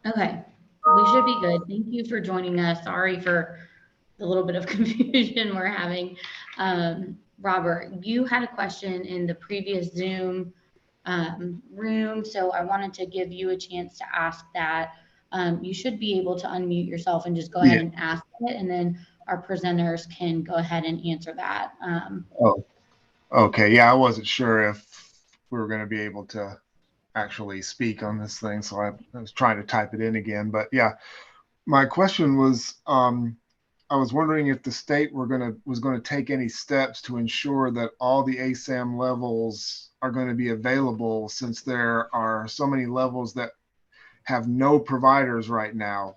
Okay, we should be good. Thank you for joining us. Sorry for the little bit of confusion we're having. Robert, you had a question in the previous Zoom room, so I wanted to give you a chance to ask that. You should be able to unmute yourself and just go ahead Yeah. and ask it, and then our presenters can go ahead and answer that. Oh, okay. Yeah, I wasn't sure if we were going to be able to actually speak on this thing, so I was trying to type it in again. But yeah, my question was, I was wondering if the state was going to take any steps to ensure that all the ASAM levels are going to be available, since there are so many levels that have no providers right now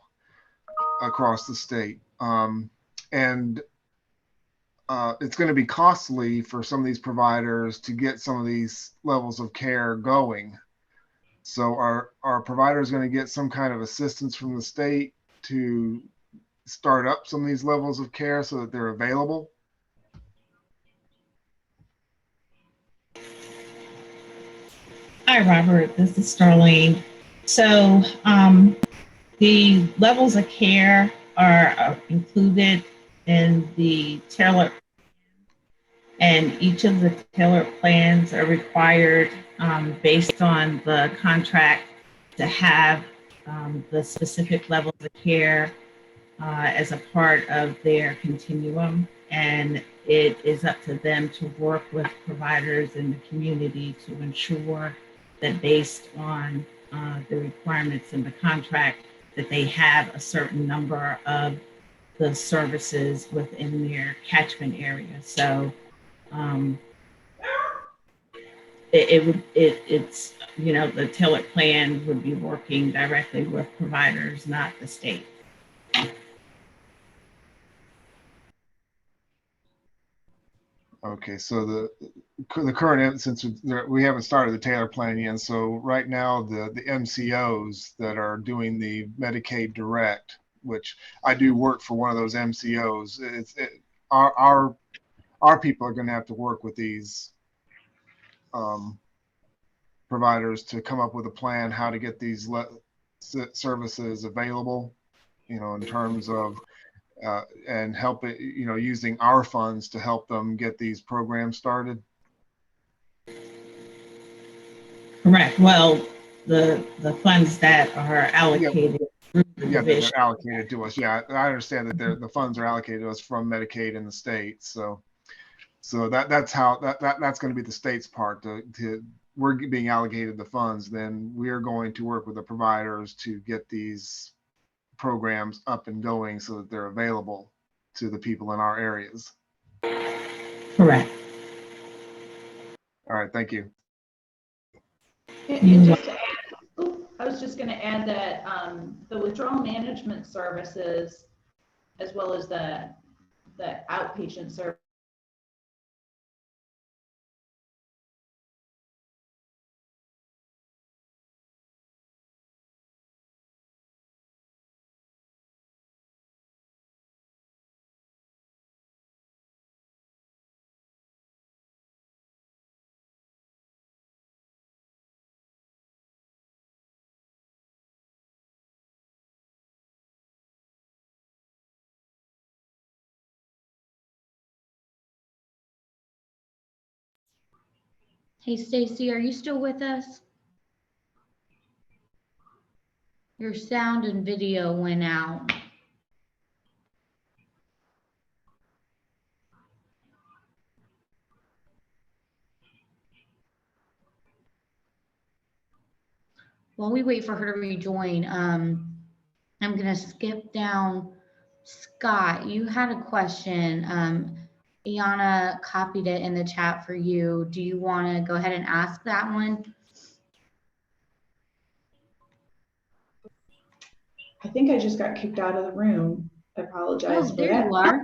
across the state. And it's going to be costly for some of these providers to get some of these levels of care going. So are providers going to get some kind of assistance from the state to start up some of these levels of care so that they're available? Hi, Robert. This is Starlene. So, the levels of care are included in the tailored, and each of the tailored plans are required based on the contract to have the specific levels of care as a part of their continuum. And it is up to them to work with providers in the community to ensure that based on the requirements in the contract, that they have a certain number of the services within their catchment area. So um, it's, the tailored plan would be working directly with providers, not the state. Okay, so the current, since we haven't started the Taylor plan yet, so right now the MCOs that are doing the Medicaid Direct, which I do work for one of those MCOs, our people are going to have to work with these um, providers to come up with a plan how to get these services available, in terms of and help it, using our funds to help them get these programs started. Correct. Well, the funds that are Yeah, allocated through the yeah, that division. they're allocated to us. Yeah, I understand that the funds are allocated to us from Medicaid in the state. So that's going to be the state's part to we're being allocated the funds. Then we're going to work with the providers to get these programs up and going so that they're available to the people in our areas. Correct. All right, thank you. And just to add, I was just going to add that the withdrawal management services, as well as the outpatient service, Hey, Stacy, are you still with us? Your sound and video went out. While we wait for her to rejoin, I'm going to skip down. Scott, you had a question. Iana copied it in the chat for you. Do you want to go ahead and ask that one? I think I just got kicked out of the room. I apologize Oh, for there that. you are.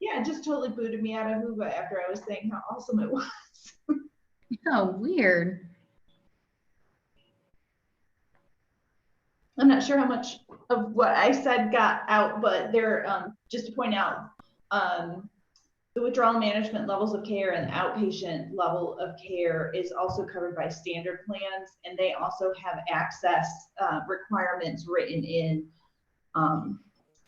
Yeah, it just totally booted me out of Whova after I was saying how awesome it was. Oh, weird. I'm not sure how much of what I said got out, but there, just to point out, The withdrawal management levels of care and the outpatient level of care is also covered by standard plans, and they also have access requirements written in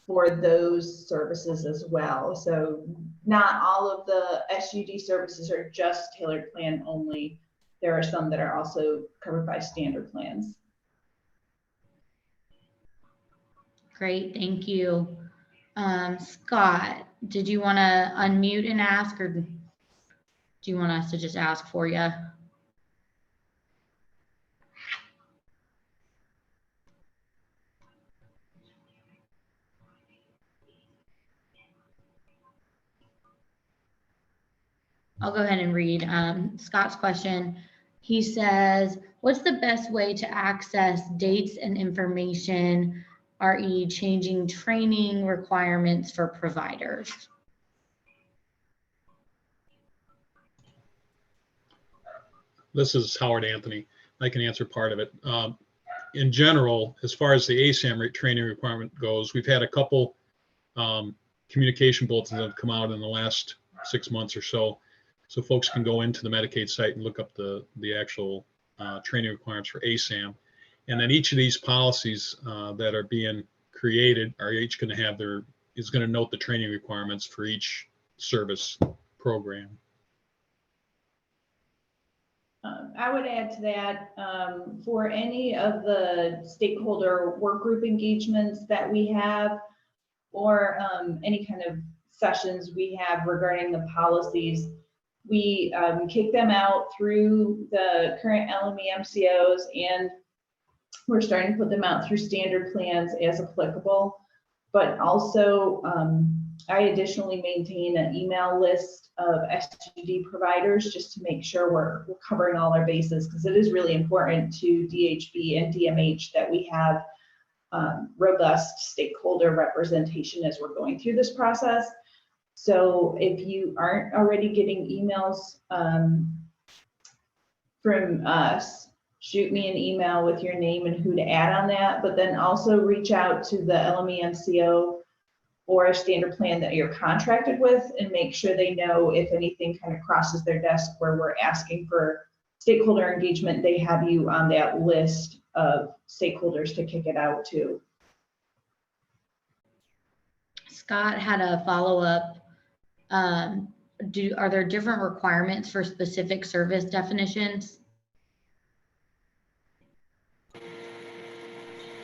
for those services as well. So not all of the SUD services are just tailored plan only. There are some that are also covered by standard plans. Great, thank you. Scott, did you want to unmute and ask, or do you want us to just ask for you? I'll go ahead and read Scott's question. He says, what's the best way to access dates and information, re changing training requirements for providers? This is Howard Anthony. I can answer part of it. In general, as far as the ASAM training requirement goes, we've had a couple communication bulletins that have come out in the last 6 months or so. So folks can go into the Medicaid site and look up the actual training requirements for ASAM. And then each of these policies that are being created are each going to have is going to note the training requirements for each service program. I would add to that, for any of the stakeholder work group engagements that we have, or any kind of sessions we have regarding the policies, we kick them out through the current LME MCOs, and we're starting to put them out through standard plans as applicable. But also, I additionally maintain an email list of SUD providers just to make sure we're covering all our bases, because it is really important to DHB and DMH that we have robust stakeholder representation as we're going through this process. So if you aren't already getting emails from us, shoot me an email with your name and who to add on that, but then also reach out to the LME MCO or a standard plan that you're contracted with, and make sure they know if anything kind of crosses their desk where we're asking for stakeholder engagement, they have you on that list of stakeholders to kick it out to. Scott had a follow-up. Are there different requirements for specific service definitions?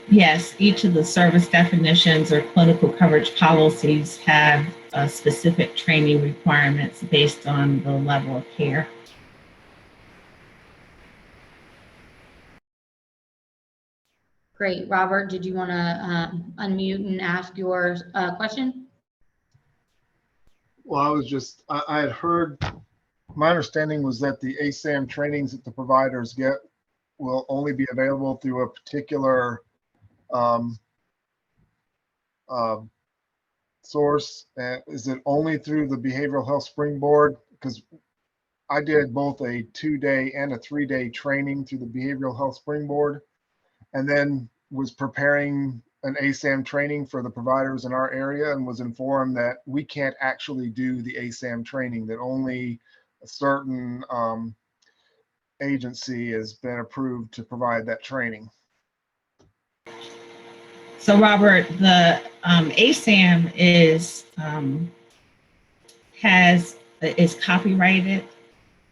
Yes, each of the service definitions or clinical coverage policies have specific training requirements based on the level of care. Great. Robert, did you want to unmute and ask your question? Well, I had heard, my understanding was that the ASAM trainings that the providers get will only be available through a particular source. Is it only through the Behavioral Health Springboard? Because I did both a 2-day and a 3-day training through the Behavioral Health Springboard, and then was preparing an ASAM training for the providers in our area, and was informed that we can't actually do the ASAM training, that only a certain agency has been approved to provide that training. So Robert, the ASAM is copyrighted,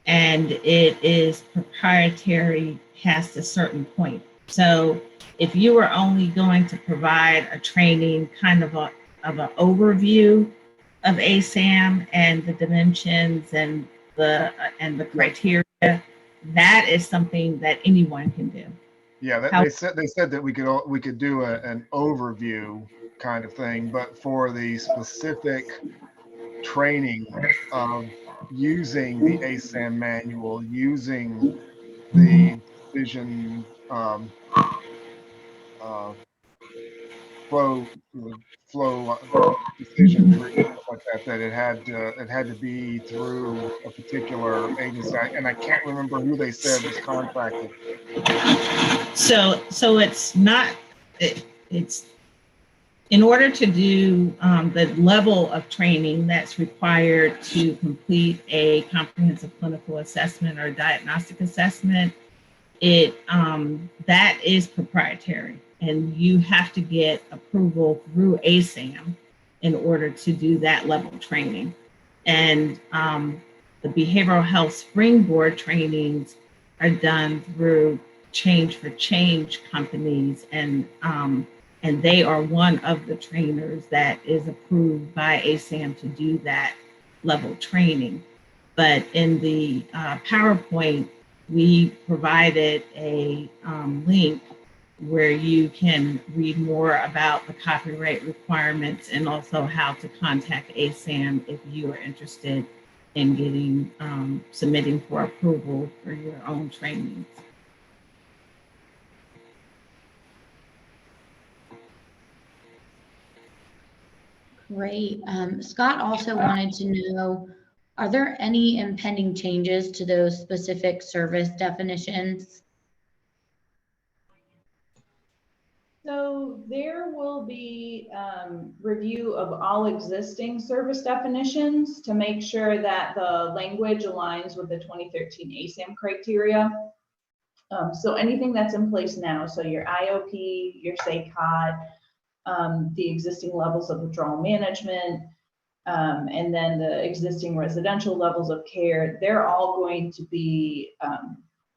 and it is proprietary past a certain point. So if you were only going to provide a training, kind of an overview of ASAM and the dimensions and the criteria, that is something that anyone can do. Yeah, they said that we could do an overview kind of thing, but for the specific training of using the ASAM manual, using the decision flow decision tree, like that it had to be through a particular agency, and I can't remember who they said was contracted. So it's not, it's in order to do the level of training that's required to complete a comprehensive clinical assessment or diagnostic assessment, that is proprietary, and you have to get approval through ASAM in order to do that level of training. And the behavioral health springboard trainings are done through Change for Change companies, and they are one of the trainers that is approved by ASAM to do that level training. But in the PowerPoint, we provided a link where you can read more about the copyright requirements and also how to contact ASAM if you are interested in getting submitting for approval for your own trainings. Great. Scott also wanted to know, are there any impending changes to those specific service definitions? So there will be review of all existing service definitions to make sure that the language aligns with the 2013 ASAM criteria. So anything that's in place now, so your IOP, your SACOD, the existing levels of withdrawal management, and then the existing residential levels of care, they're all going to be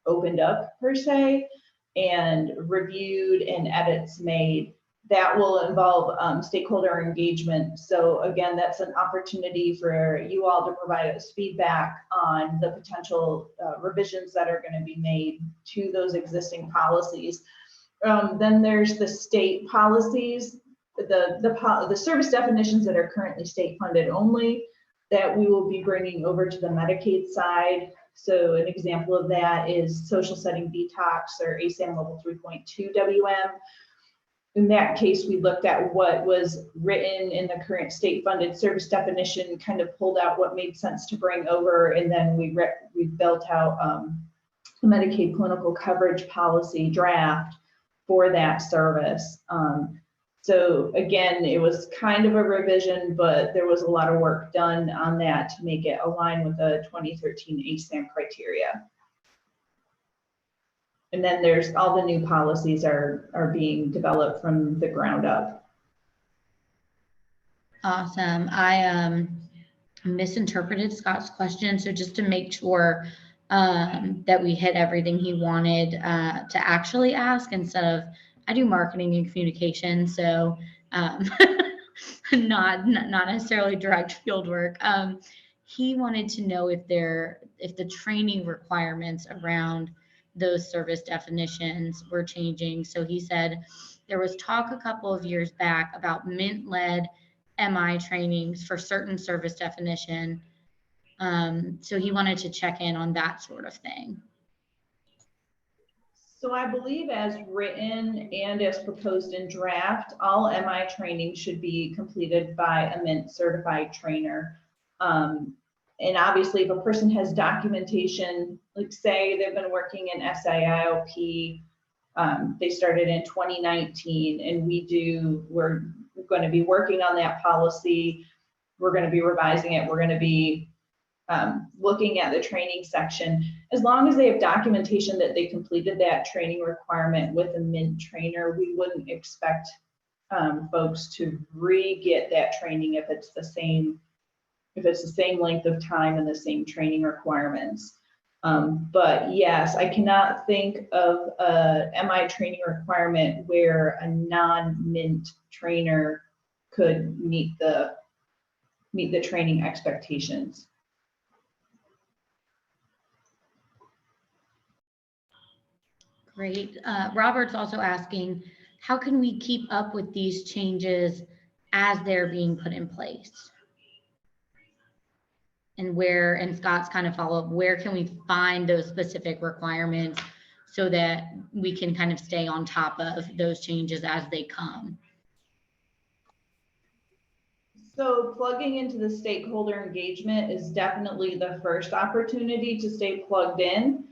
opened up per se, and reviewed and edits made. That will involve stakeholder engagement. So again, that's an opportunity for you all to provide us feedback on the potential revisions that are going to be made to those existing policies. Then there's the state policies, the service definitions that are currently state funded only, that we will be bringing over to the Medicaid side. So an example of that is social setting detox, or ASAM level 3.2 WM. In that case, we looked at what was written in the current state funded service definition, kind of pulled out what made sense to bring over, and then we built out the Medicaid clinical coverage policy draft for that service. So again, it was kind of a revision, but there was a lot of work done on that to make it align with the 2013 ASAM criteria. And then there's all the new policies are being developed from the ground up. Awesome. I misinterpreted Scott's question. So just to make sure that we hit everything he wanted to actually ask, instead of, I do marketing and communication, so not necessarily direct field work. He wanted to know if the training requirements around those service definitions were changing. So he said there was talk a couple of years back about Mint-led MI trainings for certain service definition. So he wanted to check in on that sort of thing. So I believe as written and as proposed in draft, all MI training should be completed by a Mint certified trainer. And obviously if a person has documentation, like say they've been working in SIIOP, they started in 2019, and we're going to be working on that policy. We're going to be revising it. We're going to be looking at the training section. As long as they have documentation that they completed that training requirement with a Mint trainer, we wouldn't expect folks to re-get that training if it's the same length of time and the same training requirements. But yes, I cannot think of a MI training requirement where a non-Mint trainer could meet the training expectations. Great. Robert's also asking, how can we keep up with these changes as they're being put in place? And Scott's kind of follow-up, where can we find those specific requirements so that we can kind of stay on top of those changes as they come? So plugging into the stakeholder engagement is definitely the first opportunity to stay plugged in.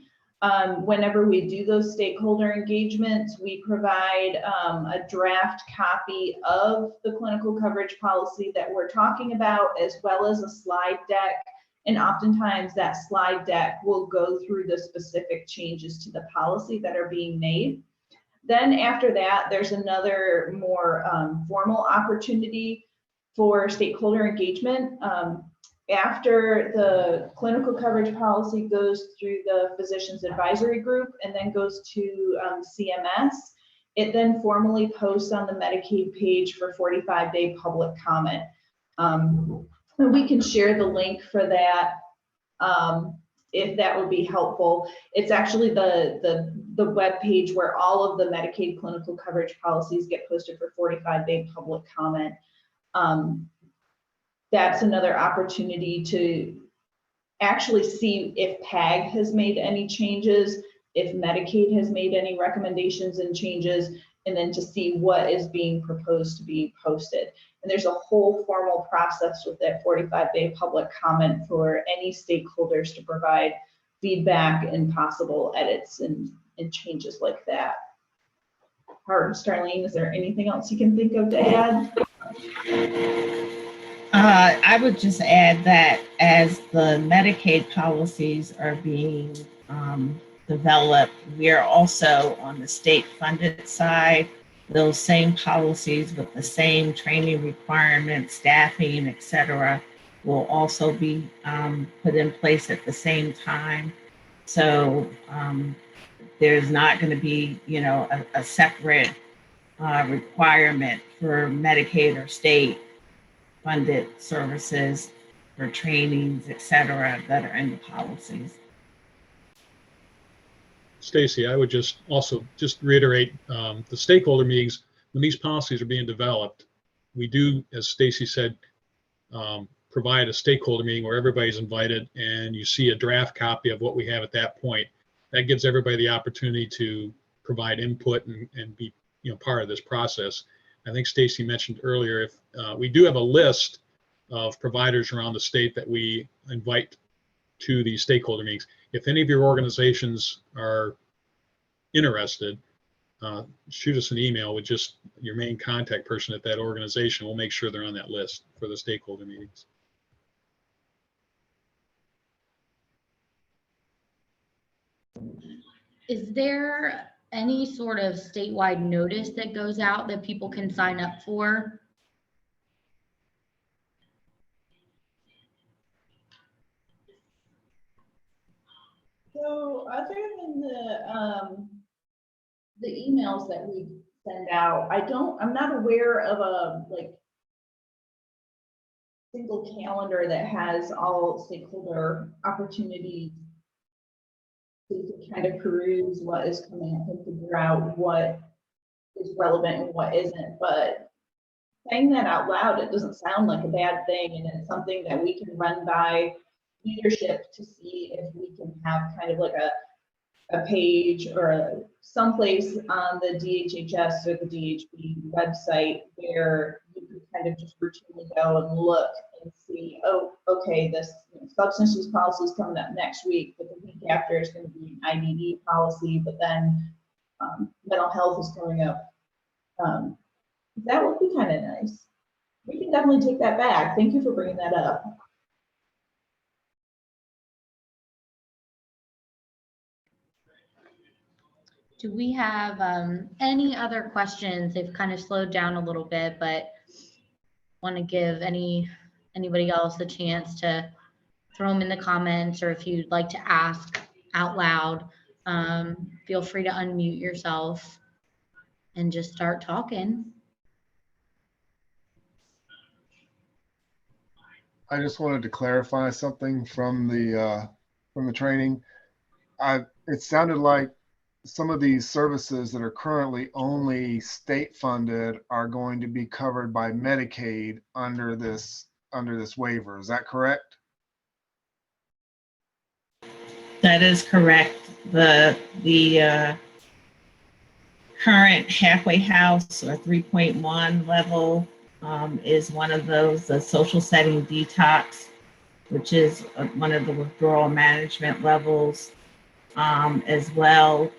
Whenever we do those stakeholder engagements, we provide a draft copy of the clinical coverage policy that we're talking about, as well as a slide deck. And oftentimes that slide deck will go through the specific changes to the policy that are being made. Then after that, there's another more formal opportunity for stakeholder engagement. After the clinical coverage policy goes through the physicians advisory group and then goes to CMS, it then formally posts on the Medicaid page for 45-day public comment. We can share the link for that if that would be helpful. It's actually the web page where all of the Medicaid clinical coverage policies get posted for 45-day public comment. That's another opportunity to actually see if PAG has made any changes, if Medicaid has made any recommendations and changes, and then to see what is being proposed to be posted. And there's a whole formal process with that 45-day public comment for any stakeholders to provide feedback and possible edits and changes like that. Starlene, is there anything else you can think of to add? I would just add that as the Medicaid policies are being developed, we are also on the state funded side. Those same policies with the same training requirements, staffing, et cetera, will also be put in place at the same time. So there's not going to be, a separate requirement for Medicaid or state funded services for trainings, et cetera, that are in the policies. Stacy, I would just reiterate the stakeholder meetings. When these policies are being developed, we do, as Stacy said, provide a stakeholder meeting where everybody's invited and you see a draft copy of what we have at that point. That gives everybody the opportunity to provide input and be part of this process. I think Stacy mentioned earlier, if we do have a list of providers around the state that we invite to these stakeholder meetings. If any of your organizations are interested, shoot us an email with just your main contact person at that organization. We'll make sure they're on that list for the stakeholder meetings. Is there any sort of statewide notice that goes out that people can sign up for? So other than the emails that we send out, I'm not aware of a single calendar that has all stakeholder opportunities to kind of peruse what is coming up and figure out what is relevant and what isn't. But saying that out loud, it doesn't sound like a bad thing, and it's something that we can run by leadership to see if we can have kind of like a page or someplace on the DHHS or the DHB website where you could kind of just routinely go and look and see, oh, okay, this substance use policy is coming up next week, but the week after is going to be an IDD policy, but then mental health is coming up. That would be kind of nice. We can definitely take that back. Thank you for bringing that up. Do we have any other questions? They've kind of slowed down a little bit, but want to give anybody else a chance to throw them in the comments, or if you'd like to ask out loud, feel free to unmute yourself and just start talking. I just wanted to clarify something from the training. It sounded like some of these services that are currently only state funded are going to be covered by Medicaid under this waiver. Is that correct? That is correct. The current halfway house or 3.1 level is one of those, the social setting detox, which is one of the withdrawal management levels. as well.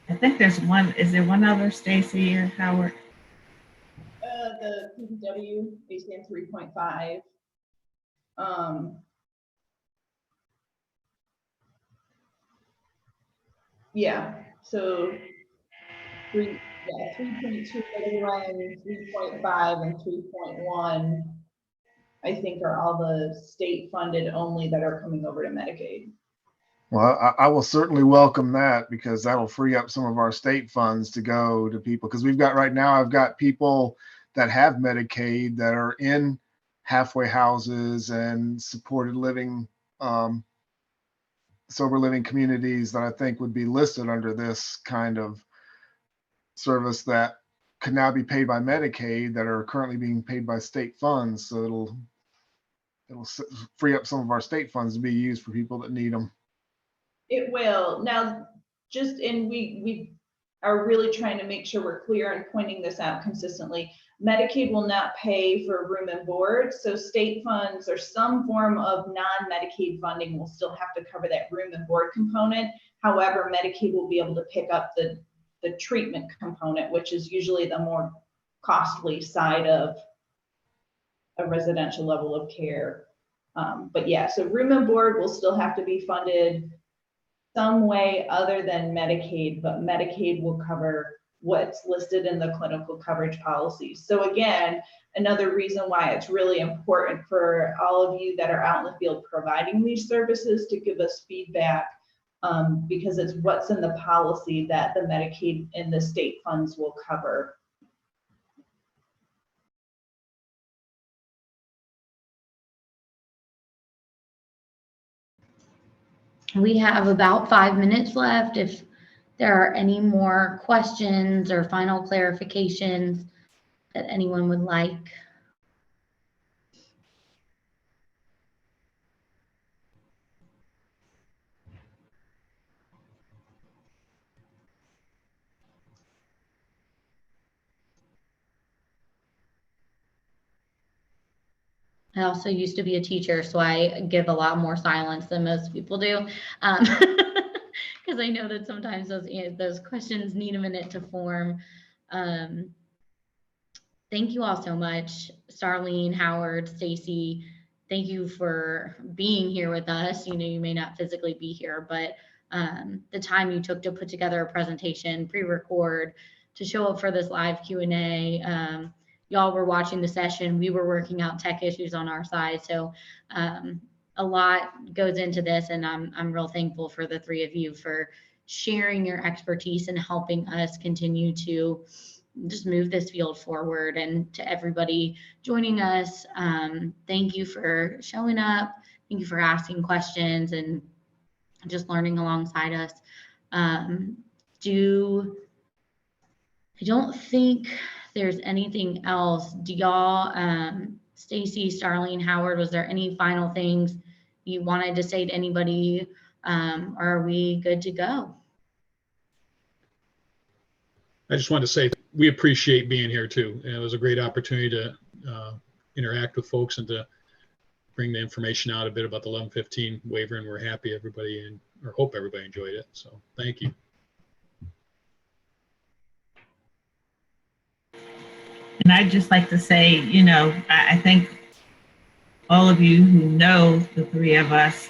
I think there's one, is there one other, Stacy or Howard? The PPW, ACM 3.5. Yeah, so 3.2 everyone, 3.5 and 3.1, I think are all the state funded only that are coming over to Medicaid. Well, I will certainly welcome that because that'll free up some of our state funds to go to people. Because we've got right now, I've got people that have Medicaid that are in halfway houses and supported living, sober living communities that I think would be listed under this kind of service that could now be paid by Medicaid that are currently being paid by state funds. So it'll free up some of our state funds to be used for people that need them. It will. Now, we are really trying to make sure we're clear and pointing this out consistently. Medicaid will not pay for room and board. So state funds or some form of non-Medicaid funding will still have to cover that room and board component. However, Medicaid will be able to pick up the treatment component, which is usually the more costly side of a residential level of care. But yeah, so room and board will still have to be funded some way other than Medicaid, but Medicaid will cover what's listed in the clinical coverage policies. So again, another reason why it's really important for all of you that are out in the field providing these services to give us feedback, because it's what's in the policy that the Medicaid and the state funds will cover. We have about 5 minutes left. If there are any more questions or final clarifications that anyone would like. I also used to be a teacher, so I give a lot more silence than most people do. Because I know that sometimes those questions need a minute to form. Thank you all so much, Starlene, Howard, Stacy. Thank you for being here with us. You know, you may not physically be here, but the time you took to put together a presentation, pre-record, to show up for this live Q&A. Y'all were watching the session. We were working out tech issues on our side. So a lot goes into this, and I'm real thankful for the three of you for sharing your expertise and helping us continue to just move this field forward. And to everybody joining us, thank you for showing up. Thank you for asking questions and just learning alongside us. I don't think there's anything else. Do y'all, Stacy, Starlene, Howard, was there any final things you wanted to say to anybody? Or are we good to go? I just wanted to say we appreciate being here too. And it was a great opportunity to interact with folks and to bring the information out a bit about the 1115 waiver. And we're happy everybody or hope everybody enjoyed it. So thank you. And I'd just like to say, you know, I think all of you who know the three of us,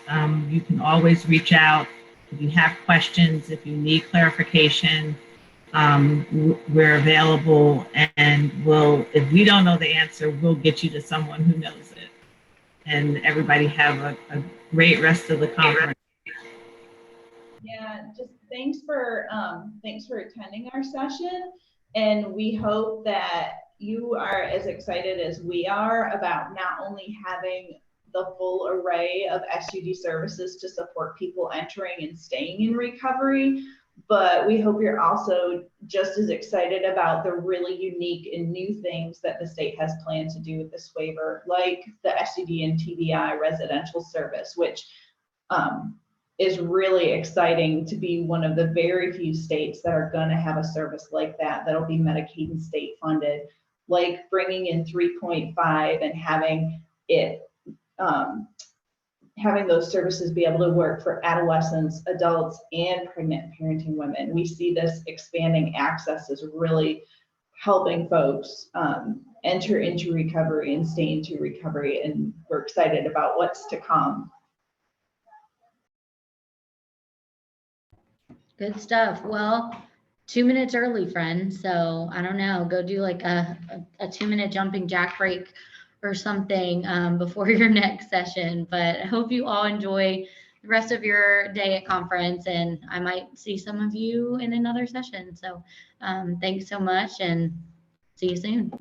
you can always reach out if you have questions, if you need clarification. We're available, and if we don't know the answer, we'll get you to someone who knows it. And everybody have a great rest of the conference. Yeah, just thanks for attending our session. And we hope that you are as excited as we are about not only having the full array of SUD services to support people entering and staying in recovery, but we hope you're also just as excited about the really unique and new things that the state has planned to do with this waiver, like the SUD and TBI residential service, which is really exciting to be one of the very few states that are going to have a service like that that'll be Medicaid and state funded, like bringing in 3.5 and having it having those services be able to work for adolescents, adults, and pregnant parenting women. We see this expanding access is really helping folks enter into recovery and stay into recovery, and we're excited about what's to come. Good stuff. Well, 2 minutes early, friend. So I don't know, go do like a 2-minute jumping jack break or something before your next session. But I hope you all enjoy the rest of your day at conference, and I might see some of you in another session. So thanks so much, and see you soon.